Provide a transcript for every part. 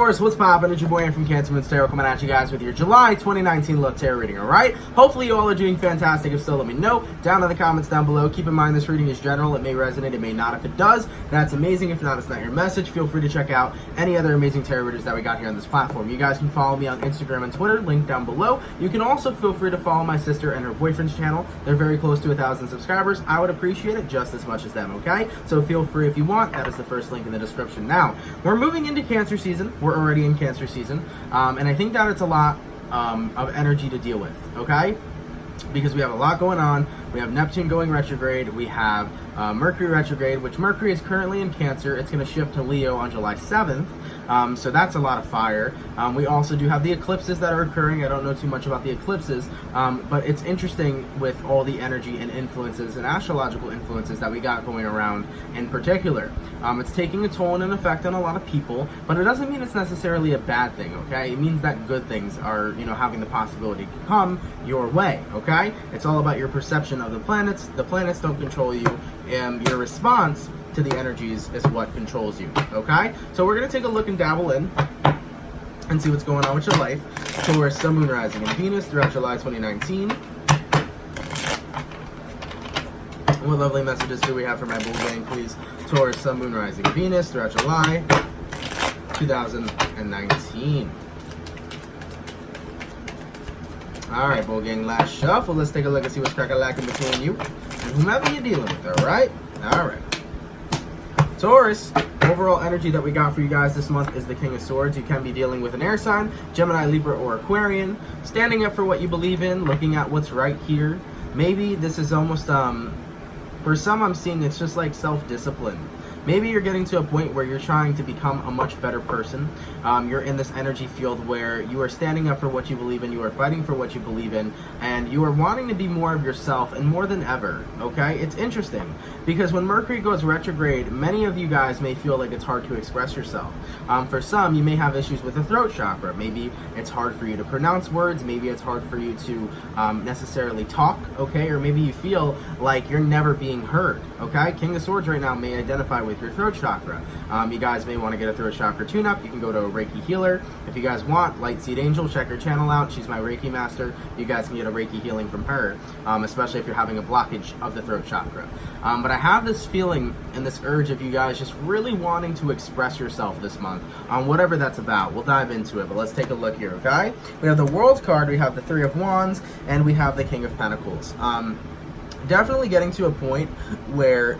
Taurus, what's poppin'? It's your boy from CancerMoonsTarot coming at you guys with your July 2019 love tarot reading, alright? Hopefully you all are doing fantastic. If so, let me know down in the comments down below. Keep in mind this reading is general. It may resonate, it may not. If it does, that's amazing. If not, it's not your message. Feel free to check out any other amazing tarot readers that we got here on this platform. You guys can follow me on Instagram and Twitter, link down below. You can also feel free to follow my sister and her boyfriend's channel. They're very close to 1,000 subscribers. I would appreciate it just as much as them, okay? So feel free if you want. That is the first link in the description. Now, we're moving into Cancer season. We're already in Cancer season, and I think that it's a lot of energy to deal with, okay? Because we have a lot going on. We have Neptune going retrograde. We have Mercury retrograde, which Mercury is currently in Cancer. It's going to shift to Leo on July 7th. So that's a lot of fire. We also do have the eclipses that are occurring. I don't know too much about the eclipses, but it's interesting with all the energy and influences and astrological influences that we got going around in particular. It's taking a toll and an effect on a lot of people, but it doesn't mean it's necessarily a bad thing, okay? It means that good things are, having the possibility to come your way, okay? It's all about your perception of the planets. The planets don't control you, and your response to the energies is what controls you, okay? So we're going to take a look and dabble in and see what's going on with your life. Taurus, Sun, Moon, Rising, and Venus throughout July 2019. What lovely messages do we have for my bull gang, please? Taurus, Sun, Moon, Rising, Venus throughout July 2019. Alright, bull gang, last shuffle. Let's take a look and see what's crack-a-lacking between you and whomever you're dealing with, alright? Alright. Taurus, overall energy that we got for you guys this month is the King of Swords. You can be dealing with an air sign, Gemini, Libra, or Aquarian. Standing up for what you believe in, looking at what's right here. Maybe this is almost, for some I'm seeing it's just like self-discipline. Maybe you're getting to a point where you're trying to become a much better person. You're in this energy field where you are standing up for what you believe in, you are fighting for what you believe in, and you are wanting to be more of yourself, and more than ever, okay? It's interesting, because when Mercury goes retrograde, many of you guys may feel like it's hard to express yourself. For some, you may have issues with the throat chakra. Maybe it's hard for you to pronounce words, maybe it's hard for you to necessarily talk, okay? Or maybe you feel like you're never being heard, okay? King of Swords right now may identify with your throat chakra. You guys may want to get a throat chakra tune-up. You can go to a Reiki healer. If you guys want, Light Seed Angel, check her channel out. She's my Reiki master. You guys can get a Reiki healing from her, especially if you're having a blockage of the throat chakra. But I have this feeling and this urge of you guys just really wanting to express yourself this month on whatever that's about. We'll dive into it, but let's take a look here, okay? We have the World card, we have the Three of Wands, and we have the King of Pentacles. Definitely getting to a point where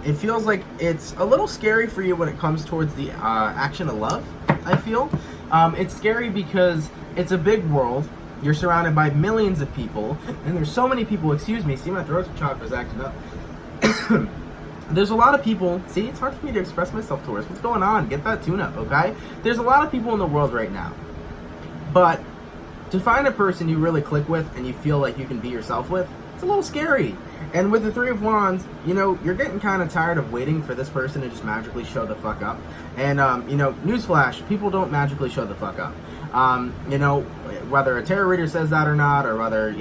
it feels like it's a little scary for you when it comes towards the action of love, I feel. It's scary because it's a big world. You're surrounded by millions of people, and there's so many people, excuse me, see my throat chakra's acting up. There's a lot of people, see, it's hard for me to express myself, Taurus. What's going on? Get that tune up, okay? There's a lot of people in the world right now, but to find a person you really click with and you feel like you can be yourself with, it's a little scary. And with the Three of Wands, you're getting kind of tired of waiting for this person to just magically show the fuck up. And, newsflash, people don't magically show the fuck up. Whether a tarot reader says that or not, or whether,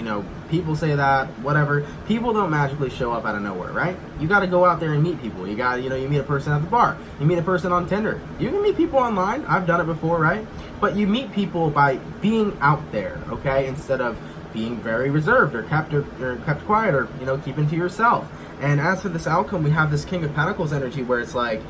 people say that, whatever, people don't magically show up out of nowhere, right? You got to go out there and meet people. You got, you meet a person at the bar. You meet a person on Tinder. You can meet people online. I've done it before, right? But you meet people by being out there, okay? Instead of being very reserved or kept quiet, or keeping to yourself. And as for this outcome, we have this King of Pentacles energy where it's like,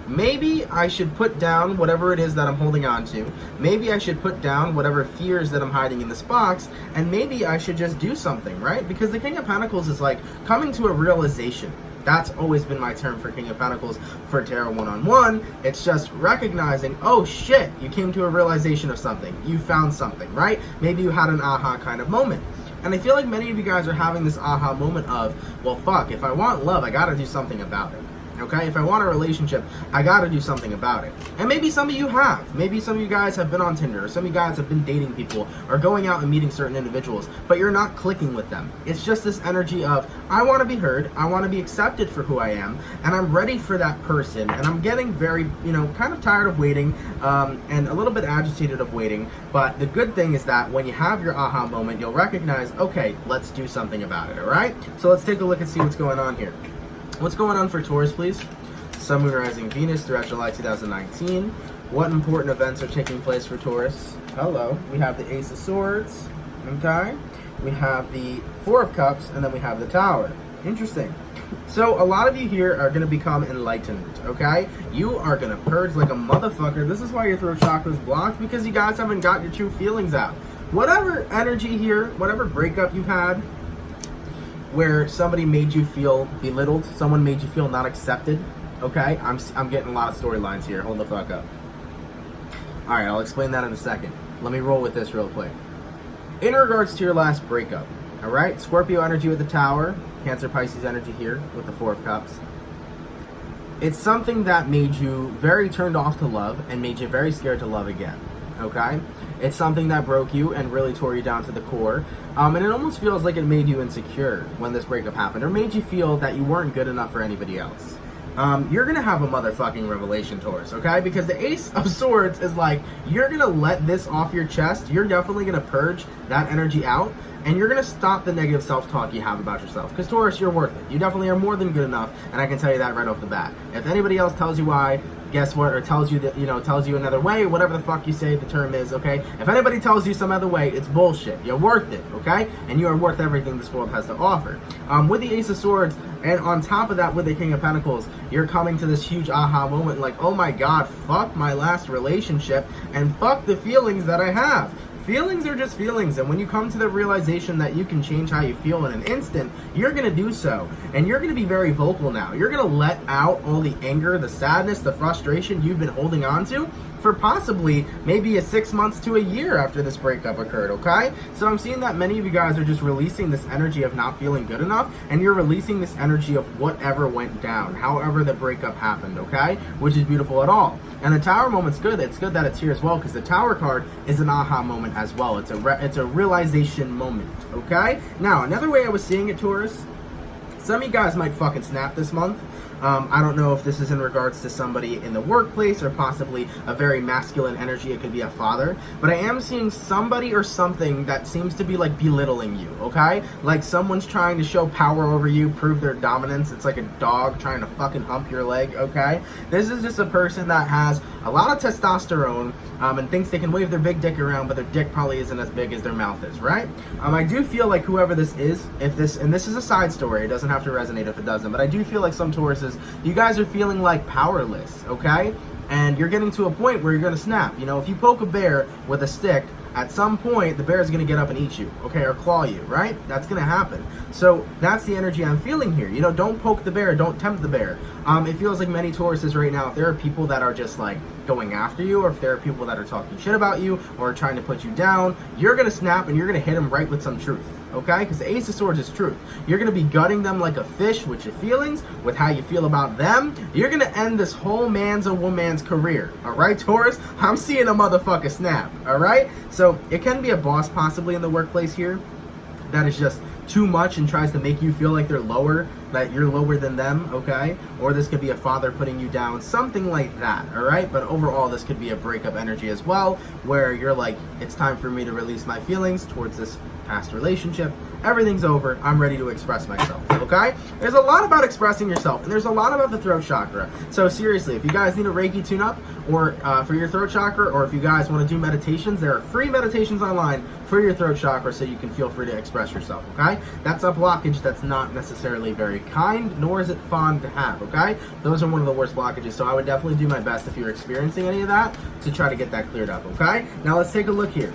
maybe I should put down whatever it is that I'm holding on to. Maybe I should put down whatever fears that I'm hiding in this box, and maybe I should just do something, right? Because the King of Pentacles is like coming to a realization. That's always been my term for King of Pentacles for Tarot One-on-One. It's just recognizing, oh shit, you came to a realization of something. You found something, right? Maybe you had an aha kind of moment. And I feel like many of you guys are having this aha moment of, well, fuck, if I want love, I gotta do something about it. Okay, if I want a relationship, I gotta do something about it. And maybe some of you have. Maybe some of you guys have been on Tinder, or some of you guys have been dating people, or going out and meeting certain individuals, but you're not clicking with them. It's just this energy of, I want to be heard, I want to be accepted for who I am, and I'm ready for that person. And I'm getting very, kind of tired of waiting, and a little bit agitated of waiting. But the good thing is that when you have your aha moment, you'll recognize, okay, let's do something about it, all right? So let's take a look and see what's going on here. What's going on for Taurus, please? Sun, Moon, Rising, Venus throughout July 2019. What important events are taking place for Taurus? Hello. We have the Ace of Swords. Okay. We have the Four of Cups, and then we have the Tower. Interesting. So a lot of you here are going to become enlightened, okay? You are going to purge like a motherfucker. This is why your throat chakra is blocked, because you guys haven't got your true feelings out. Whatever energy here, whatever breakup you've had, where somebody made you feel belittled, someone made you feel not accepted, okay? I'm getting a lot of storylines here. Hold the fuck up. All right, I'll explain that in a second. Let me roll with this real quick. In regards to your last breakup, all right? Scorpio energy with the Tower, Cancer Pisces energy here with the Four of Cups. It's something that made you very turned off to love and made you very scared to love again, okay? It's something that broke you and really tore you down to the core. And it almost feels like it made you insecure when this breakup happened, or made you feel that you weren't good enough for anybody else. You're going to have a motherfucking revelation, Taurus, okay? Because the Ace of Swords is like, you're going to let this off your chest. You're definitely going to purge that energy out. And you're going to stop the negative self-talk you have about yourself. Because, Taurus, you're worth it. You definitely are more than good enough. And I can tell you that right off the bat. If anybody else tells you why, guess what? Or tells you that, tells you another way, whatever the fuck you say the term is, okay? If anybody tells you some other way, it's bullshit. You're worth it, okay? And you are worth everything this world has to offer. With the Ace of Swords, and on top of that, with the King of Pentacles, you're coming to this huge aha moment like, oh my god, fuck my last relationship, and fuck the feelings that I have. Feelings are just feelings, and when you come to the realization that you can change how you feel in an instant, you're going to do so. And you're going to be very vocal now. You're going to let out all the anger, the sadness, the frustration you've been holding on to for possibly maybe 6 months to a year after this breakup occurred, okay? So I'm seeing that many of you guys are just releasing this energy of not feeling good enough, and you're releasing this energy of whatever went down, however the breakup happened, okay? Which is beautiful at all. And the Tower moment's good. It's good that it's here as well, because the Tower card is an aha moment as well. It's a realization moment, okay? Now, another way I was seeing it, Taurus, some of you guys might fucking snap this month. I don't know if this is in regards to somebody in the workplace or possibly a very masculine energy. It could be a father. But I am seeing somebody or something that seems to be like belittling you, okay? Like someone's trying to show power over you, prove their dominance. It's like a dog trying to fucking hump your leg, okay? This is just a person that has a lot of testosterone and thinks they can wave their big dick around, but their dick probably isn't as big as their mouth is, right? I do feel like whoever this is, and this is a side story, it doesn't have to resonate if it doesn't, but I do feel like some Tauruses, you guys are feeling like powerless, okay? And you're getting to a point where you're going to snap. If you poke a bear with a stick, at some point, the bear is going to get up and eat you, okay, or claw you, right? That's going to happen. So that's the energy I'm feeling here. Don't poke the bear, don't tempt the bear. It feels like many Tauruses right now, if there are people that are just like going after you, or if there are people that are talking shit about you or trying to put you down, you're going to snap and you're going to hit them right with some truth, okay? Because the Ace of Swords is truth. You're going to be gutting them like a fish with your feelings, with how you feel about them. You're going to end this whole man's or woman's career, all right, Taurus? I'm seeing a motherfucker snap, all right? So it can be a boss possibly in the workplace here that is just too much and tries to make you feel like they're lower, that you're lower than them, okay? Or this could be a father putting you down, something like that, all right? But overall, this could be a breakup energy as well, where you're like, it's time for me to release my feelings towards this past relationship. Everything's over. I'm ready to express myself, okay? There's a lot about expressing yourself, and there's a lot about the throat chakra. So seriously, if you guys need a Reiki tune-up or for your throat chakra, or if you guys want to do meditations, there are free meditations online for your throat chakra, so you can feel free to express yourself, okay? That's a blockage that's not necessarily very kind, nor is it fun to have, okay? Those are one of the worst blockages, so I would definitely do my best if you're experiencing any of that to try to get that cleared up, okay? Now let's take a look here.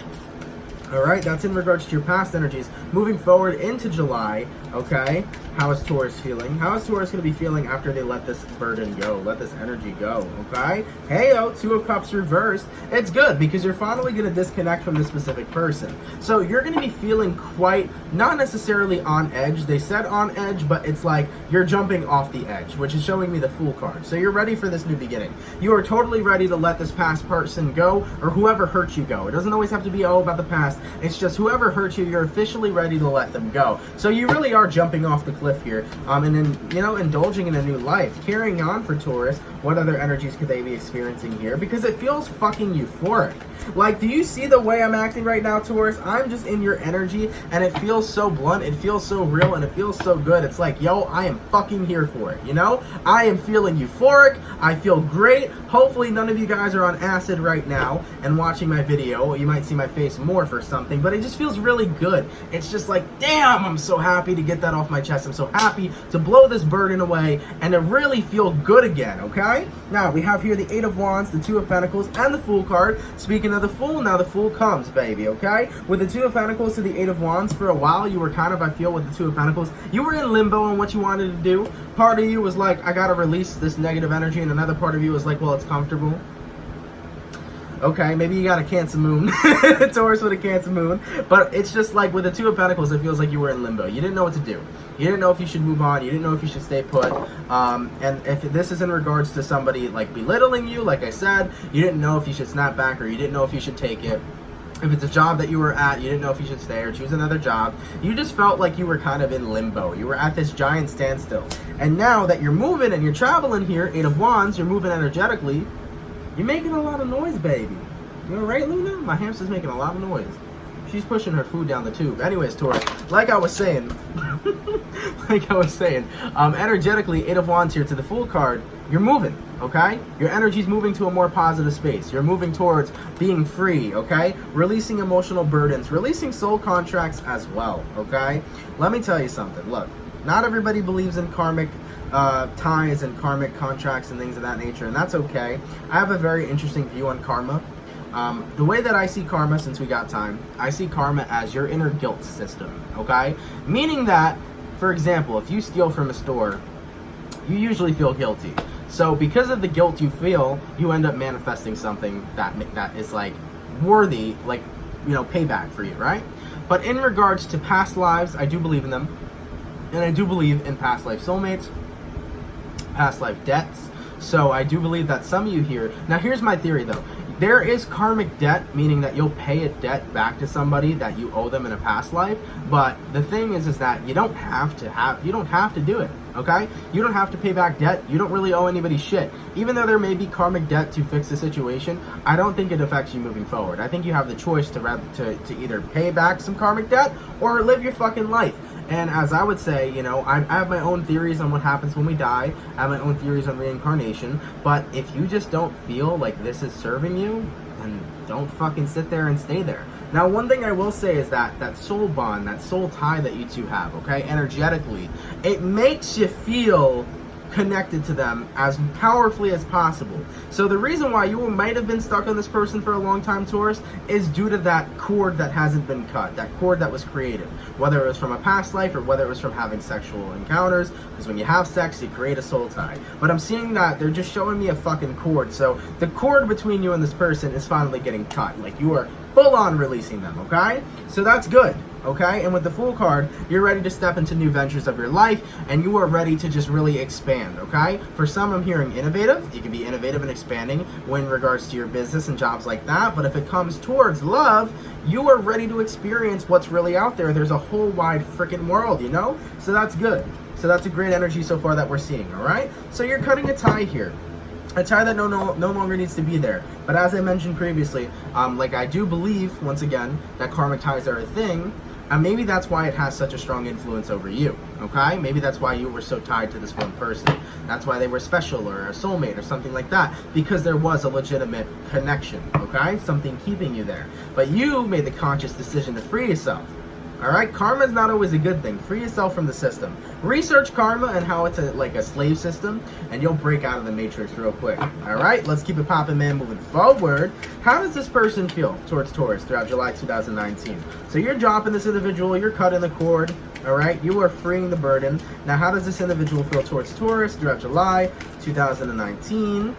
All right, that's in regards to your past energies. Moving forward into July, okay, how is Taurus feeling? How is Taurus going to be feeling after they let this burden go, let this energy go, okay? Hey-o, Two of Cups reversed. It's good because you're finally going to disconnect from this specific person. So you're going to be feeling quite, not necessarily on edge. They said on edge, but it's like you're jumping off the edge, which is showing me the Fool card. So you're ready for this new beginning. You are totally ready to let this past person go, or whoever hurt you go. It doesn't always have to be all about the past. past. It's just whoever hurt you, you're officially ready to let them go. So you really are jumping off the cliff here, and then, you know, indulging in a new life. Carrying on for Taurus, what other energies could they be experiencing here? Because it feels fucking euphoric. Like, do you see the way I'm acting right now, Taurus? I'm just in your energy, and it feels so blunt, it feels so real, and it feels so good. It's like, yo, I am fucking here for it, you know? I am feeling euphoric, I feel great. Hopefully none of you guys are on acid right now and watching my video. You might see my face morph or something, but it just feels really good. It's just like, damn, I'm so happy to get that off my chest. I'm so happy to blow this burden away and to really feel good again, okay? Now, we have here the Eight of Wands, the Two of Pentacles, and the Fool card. Speaking of the Fool, now the Fool comes, baby, okay? With the Two of Pentacles to the Eight of Wands, for a while, you were kind of, I feel, with the Two of Pentacles, you were in limbo on what you wanted to do. Part of you was like, I gotta release this negative energy, and another part of you was like, well, it's comfortable. Okay, maybe you got a Cancer Moon, Taurus with a Cancer Moon, but it's just like with the Two of Pentacles, it feels like you were in limbo. You didn't know what to do. You didn't know if you should move on. You didn't know if you should stay put. And if this is in regards to somebody like belittling you, like I said, you didn't know if you should snap back or you didn't know if you should take it. If it's a job that you were at, you didn't know if you should stay or choose another job. You just felt like you were kind of in limbo. You were at this giant standstill. And now that you're moving and you're traveling here, Eight of Wands, you're moving energetically, you're making a lot of noise, baby. You all right, Luna? My hamster's making a lot of noise. She's pushing her food down the tube. Anyways, Taurus, like I was saying, energetically, Eight of Wands here to the Fool card, you're moving, okay? Your energy's moving to a more positive space. You're moving towards being free, okay? Releasing emotional burdens, releasing soul contracts as well, okay? Let me tell you something. Look, not everybody believes in karmic ties and karmic contracts and things of that nature, and that's okay. I have a very interesting view on karma. The way that I see karma, since we got time, I see karma as your inner guilt system, okay? Meaning that, for example, if you steal from a store, you usually feel guilty. So because of the guilt you feel, you end up manifesting something that is like worthy, like, you know, payback for you, right? But in regards to past lives, I do believe in them. And I do believe in past life soulmates, past life debts. So I do believe that some of you here, now here's my theory though. There is karmic debt, meaning that you'll pay a debt back to somebody that you owe them in a past life. But the thing is that you don't have to do it, okay? You don't have to pay back debt. You don't really owe anybody shit. Even though there may be karmic debt to fix the situation, I don't think it affects you moving forward. I think you have the choice to either pay back some karmic debt or live your fucking life. And as I would say, you know, I have my own theories on what happens when we die. I have my own theories on reincarnation. But if you just don't feel like this is serving you, then don't fucking sit there and stay there. Now, one thing I will say is that soul bond, that soul tie that you two have, okay, energetically, it makes you feel connected to them as powerfully as possible. So the reason why you might have been stuck on this person for a long time, Taurus, is due to that cord that hasn't been cut, that cord that was created, whether it was from a past life or whether it was from having sexual encounters, because when you have sex, you create a soul tie. But I'm seeing that they're just showing me a fucking cord, so the cord between you and this person is finally getting cut, like you are full on releasing them, okay? So that's good. Okay, and with the Fool card, you're ready to step into new ventures of your life, and you are ready to just really expand, okay? For some, I'm hearing innovative. You can be innovative and expanding in regards to your business and jobs like that, but if it comes towards love, you are ready to experience what's really out there. There's a whole wide freaking world, you know? So that's good. So that's a great energy so far that we're seeing, all right? So you're cutting a tie here. A tie that no longer needs to be there. But as I mentioned previously, like I do believe, once again, that karmic ties are a thing. And maybe that's why it has such a strong influence over you, okay? Maybe that's why you were so tied to this one person. That's why they were special or a soulmate or something like that, because there was a legitimate connection, okay? Something keeping you there. But you made the conscious decision to free yourself. All right, karma is not always a good thing. Free yourself from the system. Research karma and how it's like a slave system, and you'll break out of the matrix real quick. All right, let's keep it popping, man. Moving forward, how does this person feel towards Taurus throughout July 2019? So you're dropping this individual, you're cutting the cord. All right, you are freeing the burden. Now, how does this individual feel towards Taurus throughout July 2019?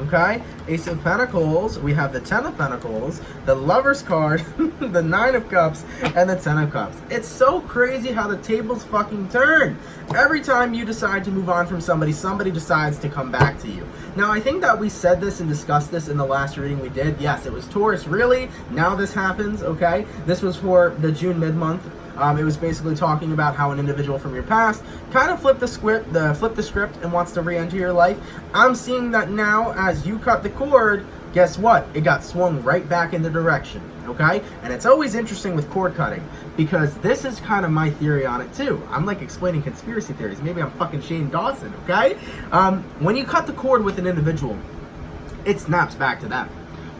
okay? Ace of Pentacles, we have the Ten of Pentacles, the Lover's card, the Nine of Cups, and the Ten of Cups. It's so crazy how the tables fucking turn. Every time you decide to move on from somebody, somebody decides to come back to you. Now, I think that we said this and discussed this in the last reading we did. Yes, it was Taurus. Really? Now this happens, okay? This was for the June mid-month. It was basically talking about how an individual from your past kind of flipped the script and wants to re-enter your life. I'm seeing that now as you cut the cord, guess what? It got swung right back in the direction, okay? And it's always interesting with cord cutting because this is kind of my theory on it too. I'm like explaining conspiracy theories. Maybe I'm fucking Shane Dawson, okay? When you cut the cord with an individual, it snaps back to them.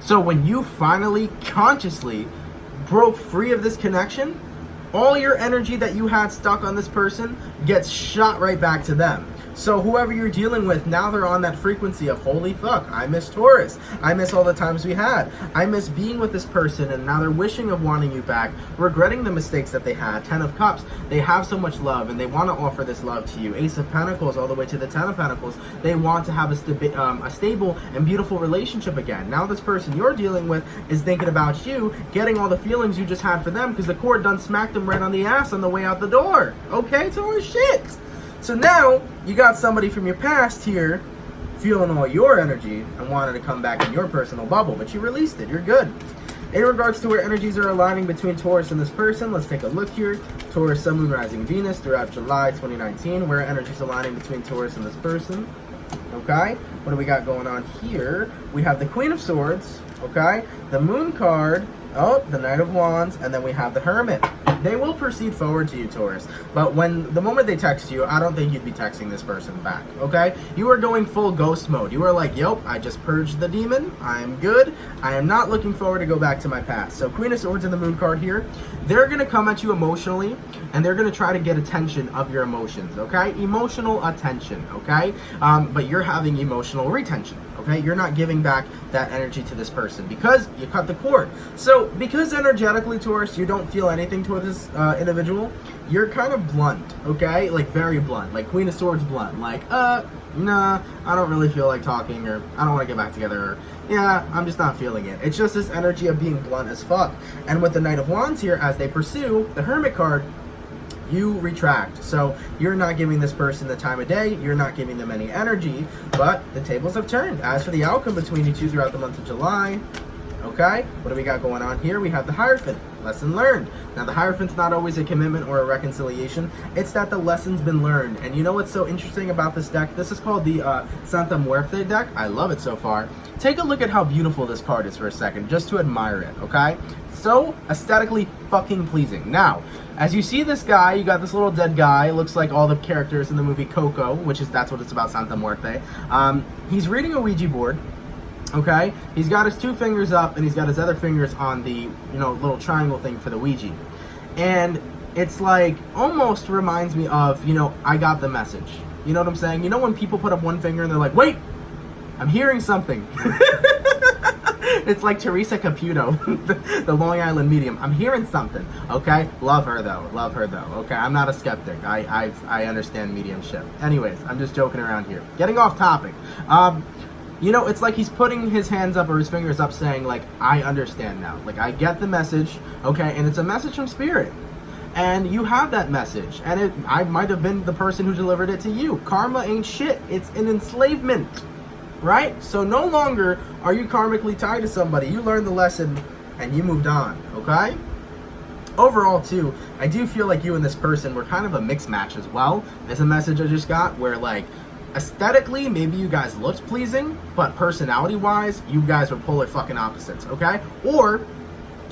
So when you finally consciously broke free of this connection, all your energy that you had stuck on this person gets shot right back to them. So whoever you're dealing with, now they're on that frequency of, holy fuck, I miss Taurus. I miss all the times we had. I miss being with this person, and now they're wishing of wanting you back, regretting the mistakes that they had. Ten of Cups, they have so much love, and they want to offer this love to you. Ace of Pentacles, all the way to the Ten of Pentacles, they want to have a stable and beautiful relationship again. Now this person you're dealing with is thinking about you, getting all the feelings you just had for them, because the cord done smacked them right on the ass on the way out the door. Okay, Taurus, shit. So now, you got somebody from your past here feeling all your energy and wanted to come back in your personal bubble, but you released it. You're good. In regards to where energies are aligning between Taurus and this person, let's take a look here. Taurus, Sun, Moon, Rising, Venus throughout July 2019. Where energies aligning between Taurus and this person. Okay, what do we got going on here? We have the Queen of Swords, okay? The Moon card, oh, the Knight of Wands, and then we have the Hermit. They will proceed forward to you, Taurus, but the moment they text you, I don't think you'd be texting this person back, okay? You are going full ghost mode. You are like, yep, I just purged the demon. I'm good. I am not looking forward to go back to my past. So Queen of Swords and the Moon card here, they're going to come at you emotionally, and they're going to try to get attention of your emotions, okay? Emotional attention, okay? But you're having emotional retention, okay? You're not giving back that energy to this person because you cut the cord. So because energetically, Taurus, you don't feel anything toward this individual, you're kind of blunt, okay? Like very blunt, like Queen of Swords blunt, like, nah, I don't really feel like talking, or I don't want to get back together, or yeah, I'm just not feeling it. It's just this energy of being blunt as fuck. And with the Knight of Wands here, as they pursue, the Hermit card, you retract. So you're not giving this person the time of day, you're not giving them any energy, but the tables have turned. As for the outcome between you two throughout the month of July, okay, what do we got going on here? We have the Hierophant. Lesson learned. Now, the Hierophant's not always a commitment or a reconciliation. It's that the lesson's been learned. And you know what's so interesting about this deck? This is called the Santa Muerte deck. I love it so far. Take a look at how beautiful this card is for a second, just to admire it, okay? So aesthetically fucking pleasing. Now, as you see this guy, you got this little dead guy. Looks like all the characters in the movie Coco, that's what it's about, Santa Muerte. He's reading a Ouija board. Okay, he's got his two fingers up and he's got his other fingers on the, little triangle thing for the Ouija. And it's like, almost reminds me of, I got the message. You know what I'm saying? You know when people put up one finger and they're like, wait, I'm hearing something. It's like Teresa Caputo, the Long Island medium. I'm hearing something, okay? Love her though, okay? I'm not a skeptic. I understand mediumship. Anyways, I'm just joking around here. Getting off topic. It's like he's putting his hands up or his fingers up saying, like, I understand now. Like, I get the message, okay? And it's a message from Spirit. And you have that message. And I might have been the person who delivered it to you. Karma ain't shit. It's an enslavement, right? So no longer are you karmically tied to somebody. You learned the lesson and you moved on, okay? Overall, too, I do feel like you and this person were kind of a mixed match as well. There's a message I just got where, like, aesthetically, maybe you guys looked pleasing, but personality-wise, you guys were polar fucking opposites, okay? Or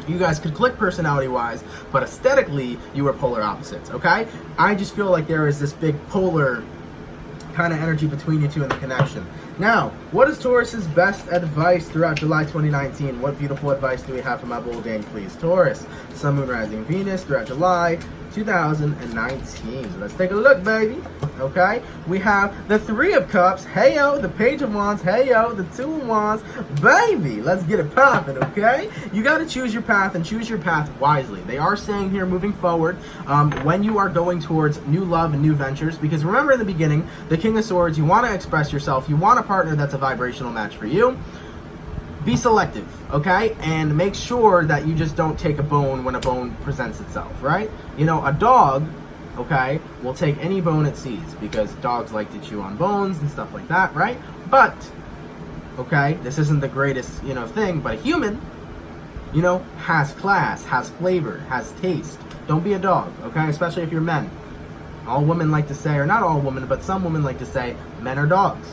you guys could click personality-wise, but aesthetically, you were polar opposites, okay? I just feel like there is this big polar kind of energy between you two in the connection. Now, what is Taurus's best advice throughout July 2019? What beautiful advice do we have for my bull gang, please? Taurus, Sun, Moon, Rising, Venus throughout July. 2019. So let's take a look, baby. Okay, we have the Three of Cups, heyo, the Page of Wands, heyo, the Two of Wands, baby. Let's get it popping, okay? You got to choose your path and choose your path wisely. They are saying here, moving forward, when you are going towards new love and new ventures, because remember in the beginning, the King of Swords, you want to express yourself, you want a partner that's a vibrational match for you. Be selective, okay? And make sure that you just don't take a bone when a bone presents itself, right? You know, a dog, okay, will take any bone it sees because dogs like to chew on bones and stuff like that, right? But, okay, this isn't the greatest, you know, thing, but a human, you know, has class, has flavor, has taste. Don't be a dog, okay? Especially if you're men. All women like to say, or not all women, but some women like to say, men are dogs.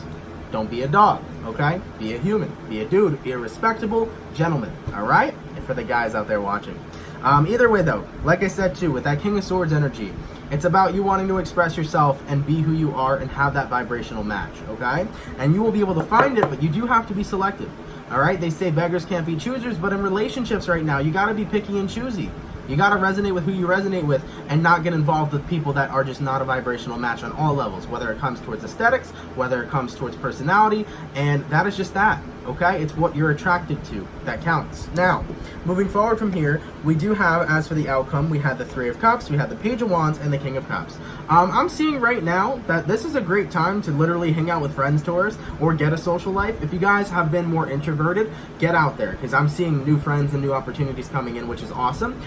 Don't be a dog, okay? Be a human, be a dude, be a respectable gentleman, all right? And for the guys out there watching. Either way, though, like I said, too, with that King of Swords energy, it's about you wanting to express yourself and be who you are and have that vibrational match, okay? And you will be able to find it, but you do have to be selective, all right? They say beggars can't be choosers, but in relationships right now, you got to be picky and choosy. You got to resonate with who you resonate with and not get involved with people that are just not a vibrational match on all levels, whether it comes towards aesthetics, whether it comes towards personality, and that is just that, okay? It's what you're attracted to that counts. Now, moving forward from here, we do have, as for the outcome, we had the Three of Cups, we had the Page of Wands, and the King of Cups. I'm seeing right now that this is a great time to literally hang out with friends, Taurus, or get a social life. If you guys have been more introverted, get out there, because I'm seeing new friends and new opportunities coming in, which is awesome.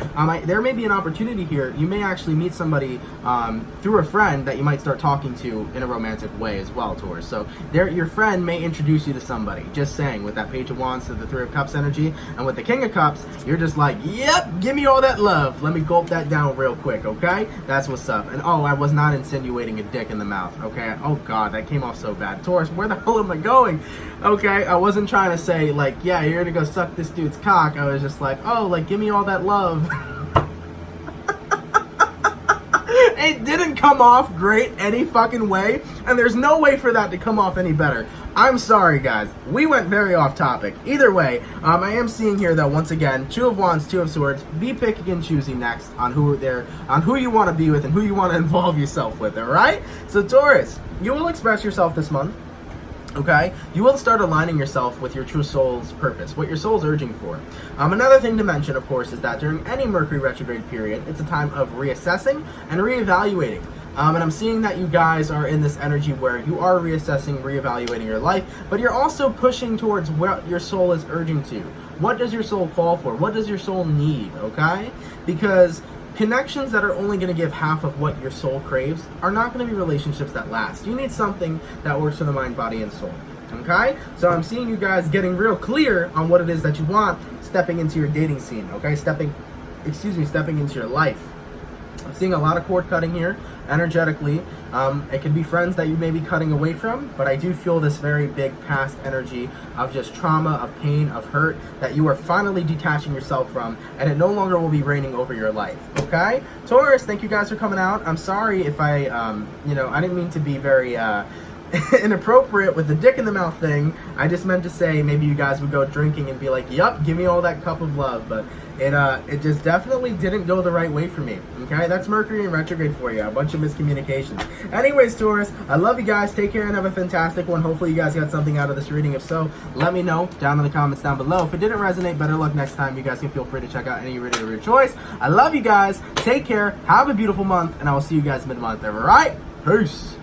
There may be an opportunity here. You may actually meet somebody through a friend that you might start talking to in a romantic way as well, Taurus. So your friend may introduce you to somebody. Just saying, with that Page of Wands to the Three of Cups energy, and with the King of Cups, you're just like, yep, give me all that love. Let me gulp that down real quick, okay? That's what's up. And oh, I was not insinuating a dick in the mouth, okay? Oh God, that came off so bad. Taurus, where the hell am I going? Okay, I wasn't trying to say like, yeah, you're gonna go suck this dude's cock. I was just like, oh, like, give me all that love. It didn't come off great any fucking way, and there's no way for that to come off any better. I'm sorry, guys. We went very off topic. Either way, I am seeing here that once again, Two of Wands, Two of Swords. Be picky and choosy next on who you want to be with and who you want to involve yourself with. All right. So Taurus, you will express yourself this month. Okay, you will start aligning yourself with your true soul's purpose, what your soul's urging for. Another thing to mention, of course, is that during any Mercury retrograde period, it's a time of reassessing and reevaluating. And I'm seeing that you guys are in this energy where you are reassessing, reevaluating your life, but you're also pushing towards what your soul is urging to. What does your soul call for? What does your soul need, okay? Because connections that are only going to give half of what your soul craves are not going to be relationships that last. You need something that works for the mind, body, and soul. Okay? So I'm seeing you guys getting real clear on what it is that you want stepping into your dating scene. Okay? Stepping into your life. I'm seeing a lot of cord cutting here, energetically. It could be friends that you may be cutting away from, but I do feel this very big past energy of just trauma, of pain, of hurt, that you are finally detaching yourself from, and it no longer will be reigning over your life, okay? Taurus, thank you guys for coming out. I'm sorry if I, I didn't mean to be very, inappropriate with the dick in the mouth thing. I just meant to say maybe you guys would go drinking and be like, yup, give me all that cup of love, but it just definitely didn't go the right way for me. Okay, that's Mercury in retrograde for you. A bunch of miscommunications. Anyways, Taurus, I love you guys. Take care and have a fantastic one. Hopefully you guys got something out of this reading. If so, let me know down in the comments down below. If it didn't resonate, better luck next time. You guys can feel free to check out any reading of your choice. I love you guys. Take care. Have a beautiful month, and I will see you guys mid-month. All right? Peace.